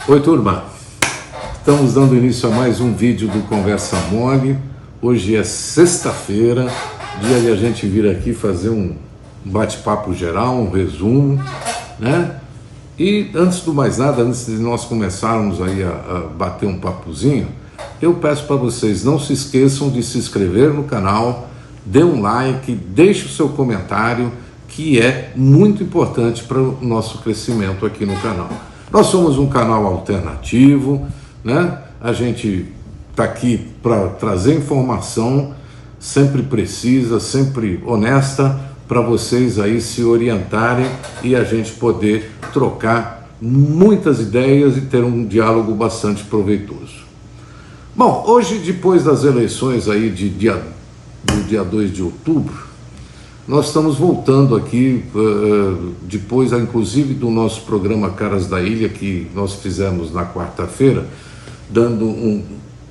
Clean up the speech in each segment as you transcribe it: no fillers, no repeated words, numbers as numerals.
Oi, turma. Estamos dando início a mais um vídeo do Conversa Mole. Hoje é sexta-feira, dia de a gente vir aqui fazer um bate-papo geral, um resumo, né? E antes do mais nada, antes de nós começarmos aí a bater um papozinho, eu peço para vocês, não se esqueçam de se inscrever no canal, dê um like, deixe o seu comentário, que é muito importante para o nosso crescimento aqui no canal. Nós somos um canal alternativo, né? A gente está aqui para trazer informação sempre precisa, sempre honesta, para vocês aí se orientarem e a gente poder trocar muitas ideias e ter um diálogo bastante proveitoso. Bom, hoje, depois das eleições aí do dia 2 de outubro, nós estamos voltando aqui, depois inclusive do nosso programa Caras da Ilha, que nós fizemos na quarta-feira, dando um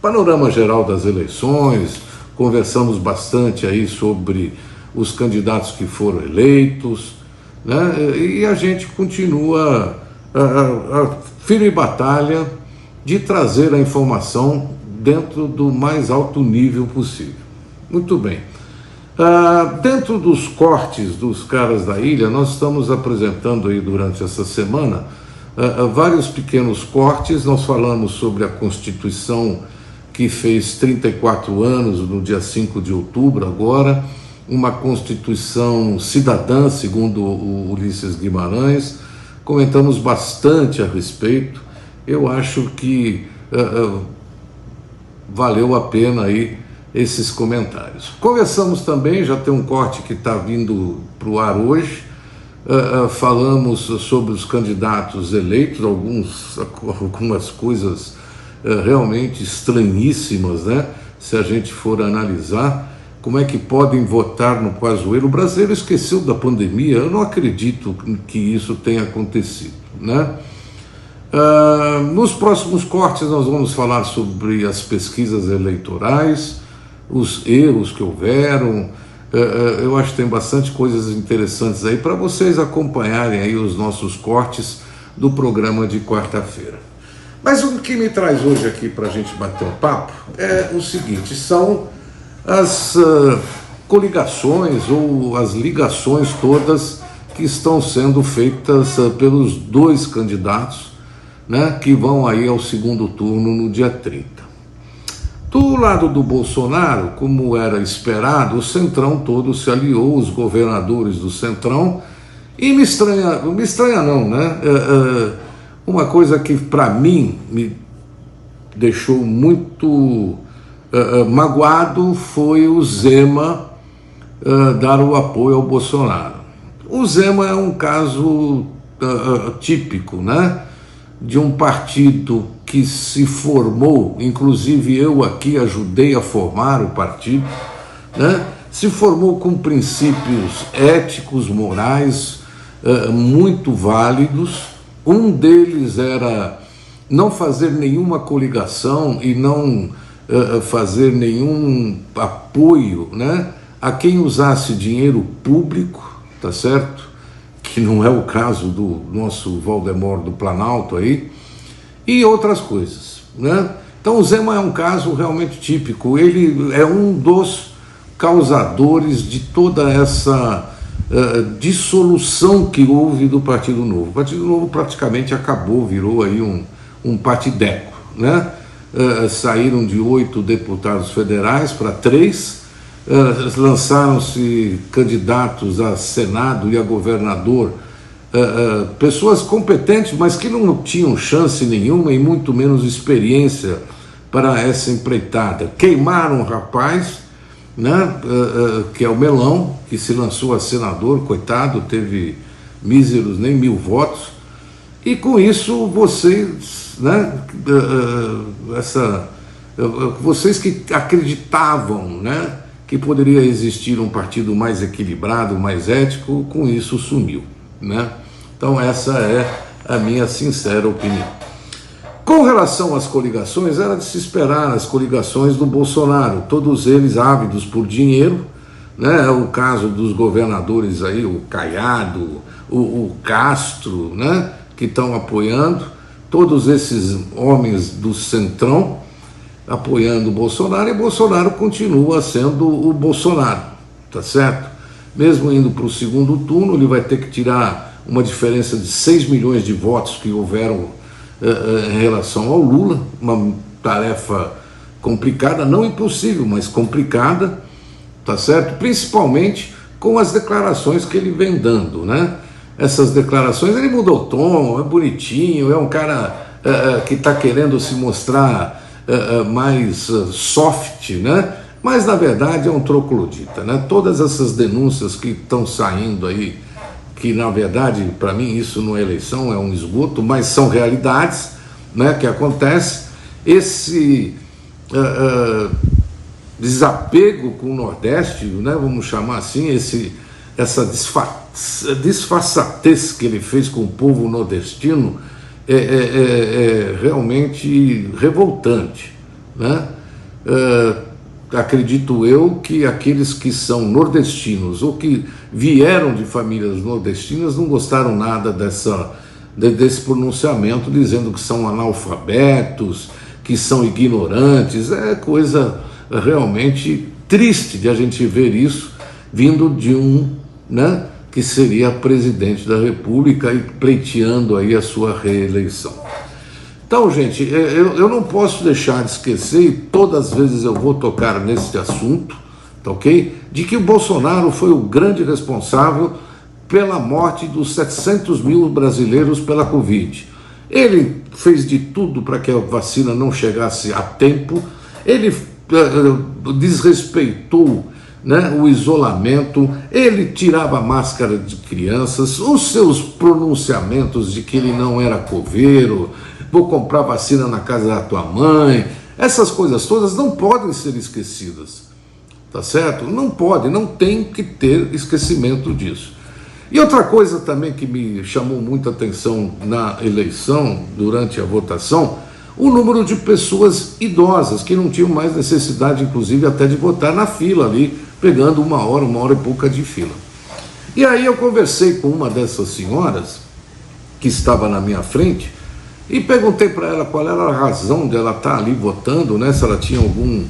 panorama geral das eleições, conversamos bastante aí sobre os candidatos que foram eleitos, né? E a gente continua a firme batalha de trazer a informação dentro do mais alto nível possível. Muito bem. Dentro dos cortes dos Caras da Ilha, nós estamos apresentando aí durante essa semana vários pequenos cortes. Nós falamos sobre a Constituição que fez 34 anos no dia 5 de outubro agora, uma Constituição cidadã, segundo o Ulisses Guimarães. Comentamos bastante a respeito. Eu acho que valeu a pena aí esses comentários. Conversamos também, já tem um corte que está vindo para o ar hoje, falamos sobre os candidatos eleitos, algumas coisas realmente estranhíssimas, né? Se a gente for analisar, como é que podem votar no Pazuello? O brasileiro esqueceu da pandemia, eu não acredito que isso tenha acontecido, né? Nos próximos cortes nós vamos falar sobre as pesquisas eleitorais, os erros que houveram. Eu acho que tem bastante coisas interessantes aí para vocês acompanharem aí os nossos cortes do programa de quarta-feira. Mas o que me traz hoje aqui para a gente bater um papo é o seguinte: são as coligações ou as ligações todas que estão sendo feitas pelos dois candidatos, né, que vão aí ao segundo turno no dia 30. Do lado do Bolsonaro, como era esperado, o Centrão todo se aliou, os governadores do Centrão, e me estranha não, né? Uma coisa que para mim me deixou muito magoado foi o Zema dar o apoio ao Bolsonaro. O Zema é um caso típico, né? De um partido que se formou, inclusive eu aqui ajudei a formar o partido, né? Se formou com princípios éticos, morais muito válidos. Um deles era não fazer nenhuma coligação e não fazer nenhum apoio, né, a quem usasse dinheiro público, tá certo? Que não é o caso do nosso Valdemar do Planalto aí, e outras coisas, né? Então o Zema é um caso realmente típico. Ele é um dos causadores de toda essa dissolução que houve do Partido Novo. O Partido Novo praticamente acabou, virou aí um partideco, né? Saíram de 8 deputados federais para 3, lançaram-se candidatos a Senado e a governador, pessoas competentes, mas que não tinham chance nenhuma e muito menos experiência para essa empreitada. Queimaram o rapaz, né, que é o Melão, que se lançou a senador, coitado, teve míseros nem 1000 votos, e com isso vocês, né, vocês que acreditavam, né, que poderia existir um partido mais equilibrado, mais ético, com isso sumiu, né? Então essa é a minha sincera opinião. Com relação às coligações, era de se esperar as coligações do Bolsonaro, todos eles ávidos por dinheiro, né? O caso dos governadores aí, o Caiado, o Castro, né? Que estão apoiando, todos esses homens do Centrão apoiando o Bolsonaro, e Bolsonaro continua sendo o Bolsonaro, tá certo? Mesmo indo para o segundo turno, ele vai ter que tirar uma diferença de 6 milhões de votos que houveram em relação ao Lula, uma tarefa complicada, não impossível, mas complicada, tá certo? Principalmente com as declarações que ele vem dando, né? Essas declarações, ele mudou o tom, é bonitinho, é um cara que está querendo se mostrar mais soft, né? Mas na verdade é um troglodita, né? Todas essas denúncias que estão saindo aí, que na verdade para mim isso não é eleição, é um esgoto, mas são realidades, né, que acontece. Esse desapego com o Nordeste, né, vamos chamar assim, essa disfarçatez que ele fez com o povo nordestino é realmente revoltante, né? Acredito eu que aqueles que são nordestinos ou que vieram de famílias nordestinas não gostaram nada desse pronunciamento, dizendo que são analfabetos, que são ignorantes. É coisa realmente triste de a gente ver isso vindo de um, né, que seria presidente da República e pleiteando aí a sua reeleição. Então, gente, eu não posso deixar de esquecer, e todas as vezes eu vou tocar nesse assunto, tá ok? De que o Bolsonaro foi o grande responsável pela morte dos 700 mil brasileiros pela Covid. Ele fez de tudo para que a vacina não chegasse a tempo, ele desrespeitou, né, o isolamento, ele tirava a máscara de crianças, os seus pronunciamentos de que ele não era coveiro, vou comprar vacina na casa da tua mãe, essas coisas todas não podem ser esquecidas, tá certo? Não pode, não tem que ter esquecimento disso. E outra coisa também que me chamou muita atenção na eleição, durante a votação, o número de pessoas idosas que não tinham mais necessidade, inclusive, até de votar na fila ali, pegando uma hora e pouca de fila. E aí eu conversei com uma dessas senhoras que estava na minha frente e perguntei para ela qual era a razão dela estar ali votando, né? Se ela tinha algum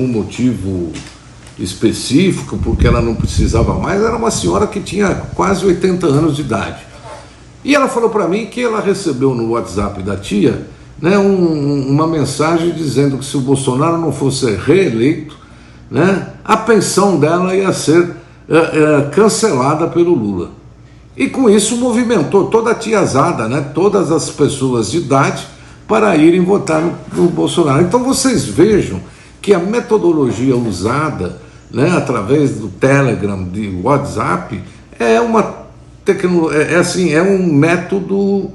motivo específico, porque ela não precisava mais. Era uma senhora que tinha quase 80 anos de idade. E ela falou para mim que ela recebeu no WhatsApp da tia, né, uma mensagem dizendo que se o Bolsonaro não fosse reeleito, né, a pensão dela ia ser cancelada pelo Lula. E com isso movimentou toda a tiazada, né, todas as pessoas de idade, para irem votar no Bolsonaro. Então vocês vejam que a metodologia usada, né, através do Telegram, de WhatsApp, é uma tecnologia, é um método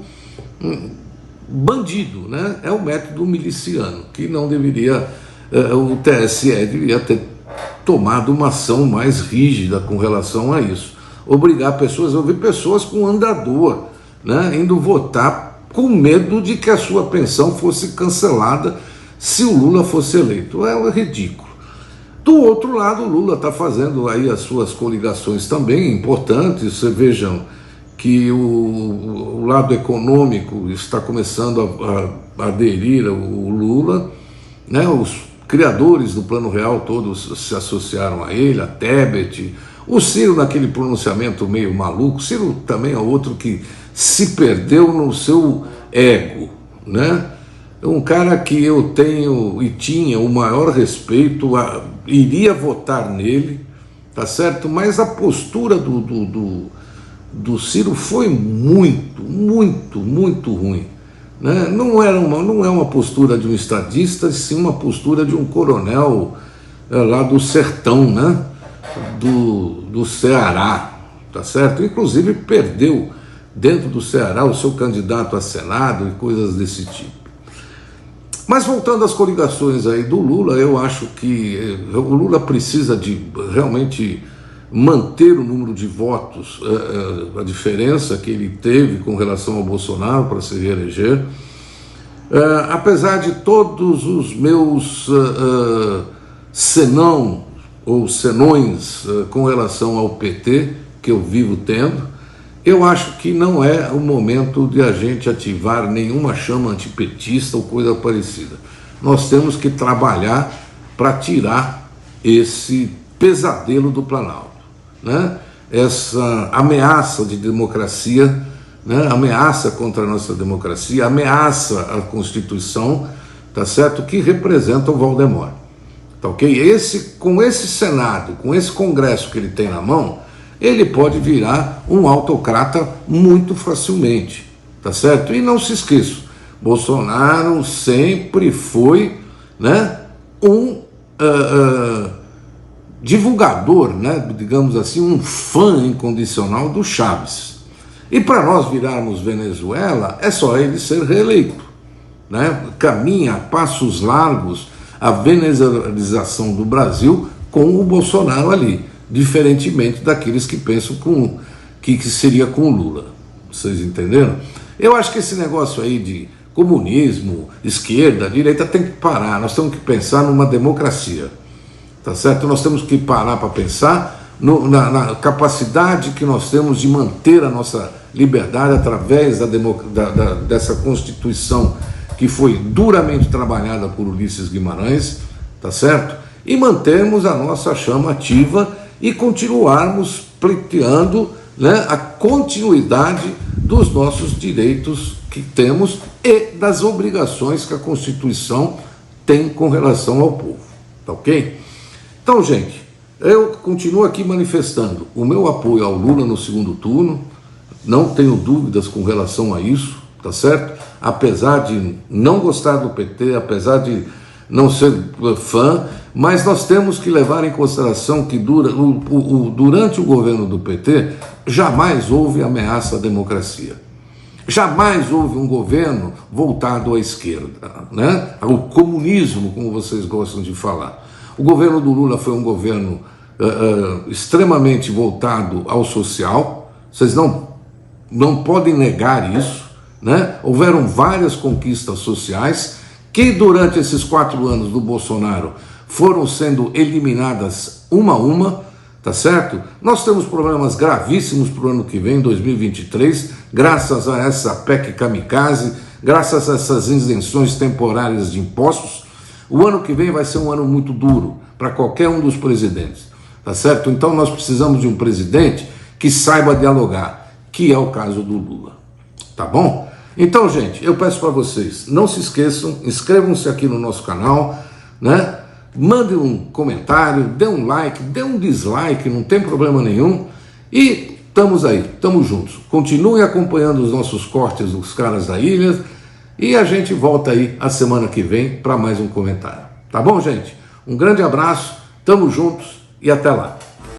bandido, né? É um método miliciano, que não deveria, o TSE deveria ter tomado uma ação mais rígida com relação a isso. Obrigar pessoas, eu vi pessoas com andador, né, indo votar com medo de que a sua pensão fosse cancelada se o Lula fosse eleito. É ridículo. Do outro lado, o Lula está fazendo aí as suas coligações também importantes. Vocês vejam que o lado econômico está começando a aderir ao Lula, né? Os criadores do Plano Real todos se associaram a ele, a Tebet, o Ciro naquele pronunciamento meio maluco. Ciro também é outro que se perdeu no seu ego, né? Um cara que eu tenho e tinha o maior respeito, iria votar nele, tá certo? Mas a postura do Ciro foi muito ruim, né? Não é uma postura de um estadista, sim uma postura de um coronel lá do sertão, né? Do Ceará, tá certo? Inclusive perdeu dentro do Ceará o seu candidato a Senado e coisas desse tipo. Mas voltando às coligações aí do Lula, eu acho que o Lula precisa de realmente manter o número de votos, a diferença que ele teve com relação ao Bolsonaro para se reeleger. Apesar de todos os meus senões com relação ao PT, que eu vivo tendo, eu acho que não é o momento de a gente ativar nenhuma chama antipetista ou coisa parecida. Nós temos que trabalhar para tirar esse pesadelo do Planalto, né? Essa ameaça de democracia, né? Ameaça contra a nossa democracia, ameaça a Constituição, tá certo? Que representa o Voldemort, tá ok? Com esse Senado, com esse Congresso que ele tem na mão, ele pode virar um autocrata muito facilmente, tá certo? E não se esqueça, Bolsonaro sempre foi, né, um divulgador, né, digamos assim, um fã incondicional do Chaves. E para nós virarmos Venezuela, é só ele ser reeleito, né? Caminha a passos largos a venezuelização do Brasil com o Bolsonaro ali, diferentemente daqueles que pensam que seria com o Lula. Vocês entenderam? Eu acho que esse negócio aí de comunismo, esquerda, direita tem que parar. Nós temos que pensar numa democracia, tá certo? Nós temos que parar para pensar na capacidade que nós temos de manter a nossa liberdade através dessa Constituição que foi duramente trabalhada por Ulisses Guimarães, tá certo? E mantermos a nossa chama ativa e continuarmos pleiteando, né, a continuidade dos nossos direitos que temos e das obrigações que a Constituição tem com relação ao povo, tá ok? Então, gente, eu continuo aqui manifestando o meu apoio ao Lula no segundo turno, não tenho dúvidas com relação a isso, tá certo? Apesar de não gostar do PT, apesar de não ser fã, mas nós temos que levar em consideração que durante o governo do PT jamais houve ameaça à democracia. Jamais houve um governo voltado à esquerda, né? Ao comunismo, como vocês gostam de falar. O governo do Lula foi um governo extremamente voltado ao social, vocês não podem negar isso, né? Houveram várias conquistas sociais que durante esses 4 anos do Bolsonaro foram sendo eliminadas uma a uma, tá certo? Nós temos problemas gravíssimos para o ano que vem, 2023, graças a essa PEC kamikaze, graças a essas isenções temporárias de impostos. O ano que vem vai ser um ano muito duro para qualquer um dos presidentes, tá certo? Então nós precisamos de um presidente que saiba dialogar, que é o caso do Lula, tá bom? Então, gente, eu peço para vocês, não se esqueçam, inscrevam-se aqui no nosso canal, né? Mandem um comentário, dê um like, dê um dislike, não tem problema nenhum. E estamos aí, estamos juntos. Continuem acompanhando os nossos cortes dos caras da ilha e a gente volta aí a semana que vem para mais um comentário. Tá bom, gente? Um grande abraço, estamos juntos e até lá.